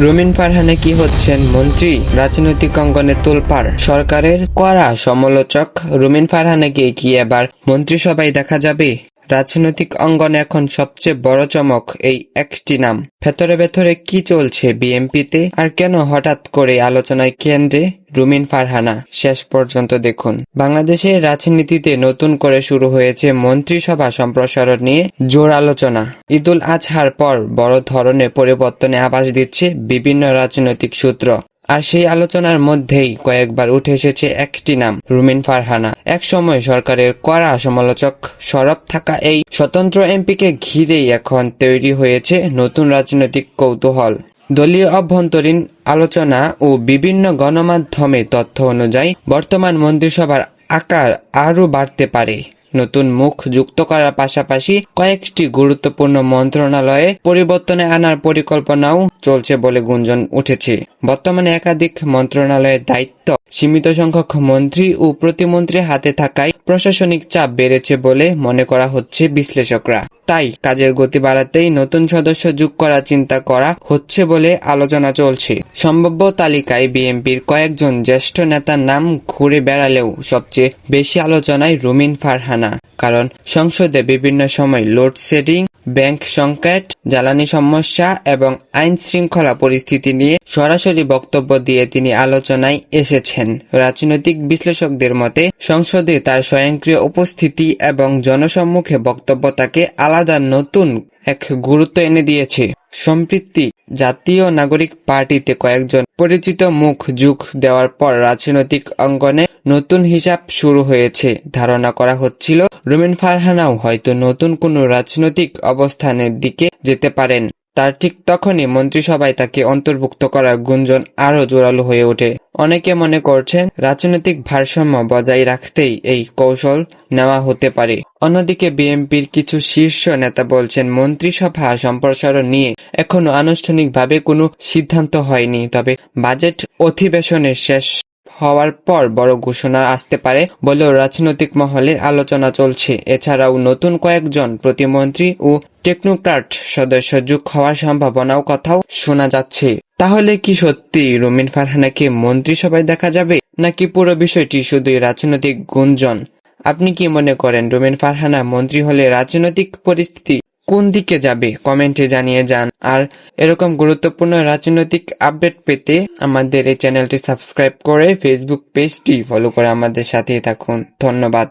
রুমিন ফারহানা কি হচ্ছেন মন্ত্রী? রাজনৈতিক অঙ্গনে তোলপাড়, সরকারের কড়া সমালোচক রুমিন ফারহানাকে কি এবার মন্ত্রিসভায় দেখা যাবে? রাজনৈতিক অঙ্গনে এখন সবচেয়ে বড় চমক এই একটি নাম। ভেতরে ভেতরে কি চলছে বিএনপিতে, আর কেন হঠাৎ করে আলোচনায় কেন্দ্রে রুমিন ফারহানা? শেষ পর্যন্ত দেখুন। বাংলাদেশের রাজনীতিতে নতুন করে শুরু হয়েছে মন্ত্রিসভা সম্প্রসারণ নিয়ে জোর আলোচনা। ঈদুল আজহার পর বড় ধরনের পরিবর্তনে আভাস দিচ্ছে বিভিন্ন রাজনৈতিক সূত্র। আর সেই আলোচনার মধ্যেই কয়েকবার উঠে এসেছে একটি নাম, রুমিন ফারহানা। এক সময় সরকারের কড়া সমালোচক সরব থাকা এই স্বতন্ত্র এমপিকে ঘিরেই এখন তৈরি হয়েছে নতুন রাজনৈতিক কৌতূহল। দলীয় অভ্যন্তরীণ আলোচনা ও বিভিন্ন গণমাধ্যমে তথ্য অনুযায়ী বর্তমান মন্ত্রিসভার আকার আরও বাড়তে পারে। নতুন মুখ যুক্ত করার পাশাপাশি কয়েকটি গুরুত্বপূর্ণ মন্ত্রণালয়ে পরিবর্তনে আনার পরিকল্পনাও চলছে বলে গুঞ্জন উঠেছে। বর্তমানে একাধিক মন্ত্রণালয়ের দায়িত্ব সীমিত সংখ্যক মন্ত্রী ও প্রতিমন্ত্রীর হাতে থাকায় প্রশাসনিক চাপ বেড়েছে বলে মনে করা হচ্ছে বিশ্লেষকরা। তাই কাজের গতি বাড়াতেই নতুন সদস্য যোগ করার চিন্তা করা হচ্ছে বলে আলোচনা চলছে। সম্ভাব্য তালিকায় বিএনপির কয়েকজন জ্যেষ্ঠ নেতার নাম ঘুরে বেড়ালেও সবচেয়ে বেশি আলোচনায় রুমিন ফারহানা। কারণ সংসদে বিভিন্ন সময় লোডশেডিং, ব্যাংক সংকট, জ্বালানি সমস্যা এবং আইন শৃঙ্খলা পরিস্থিতি নিয়ে সরাসরি বক্তব্য দিয়ে তিনি আলোচনায় এসেছেন। রাজনৈতিক বিশ্লেষকদের মতে সংসদে তার স্বয়ংক্রিয় উপস্থিতি এবং জনসম্মুখে বক্তব্য তাকে আলাদা নতুন এক গুরুত্ব এনে দিয়েছে। সম্প্রতি জাতীয় নাগরিক পার্টিতে কয়েকজন পরিচিত মুখ যোগ দেওয়ার পর রাজনৈতিক অঙ্গনে নতুন হিসাব শুরু হয়েছে। ধারণা করা হচ্ছিল রুমিন ফারহানাও হয়তো নতুন কোনো রাজনৈতিক অবস্থানের দিকে যেতে পারেন। তার ঠিক তখনই মন্ত্রিসভায় তাকে অন্তর্ভুক্ত করার গুঞ্জন আরও জোরালো হয়ে ওঠে। অনেকে মনে করছেন রাজনৈতিক ভারসাম্য বজায় রাখতেই এই কৌশল নেওয়া হতে পারে। অন্যদিকে বিএনপির কিছু শীর্ষ নেতা বলছেন মন্ত্রিসভা সম্প্রসারণ নিয়ে এখনো আনুষ্ঠানিকভাবে কোনো সিদ্ধান্ত হয়নি, তবে বাজেট অধিবেশনের শেষ হওয়ার পর বড় ঘোষণা আসতে পারে বলেও রাজনৈতিক মহলের আলোচনা চলছে। এছাড়াও নতুন কয়েকজন প্রতিমন্ত্রী ও টেকনোক্র্যাট সদস্য যোগ হওয়ার সম্ভাবনাও কথাও শোনা যাচ্ছে। তাহলে কি সত্যি রুমিন ফারহানাকে মন্ত্রিসভায় দেখা যাবে, নাকি পুরো বিষয়টি শুধুই রাজনৈতিক গুঞ্জন? আপনি কি মনে করেন রুমিন ফারহানা মন্ত্রী হলে রাজনৈতিক পরিস্থিতি কোন দিকে যাবে? কমেন্টে জানিয়ে যান। আর এরকম গুরুত্বপূর্ণ রাজনৈতিক আপডেট পেতে আমাদের এই চ্যানেলটি সাবস্ক্রাইব করে ফেসবুক পেজটি ফলো করে আমাদের সাথেই থাকুন। ধন্যবাদ।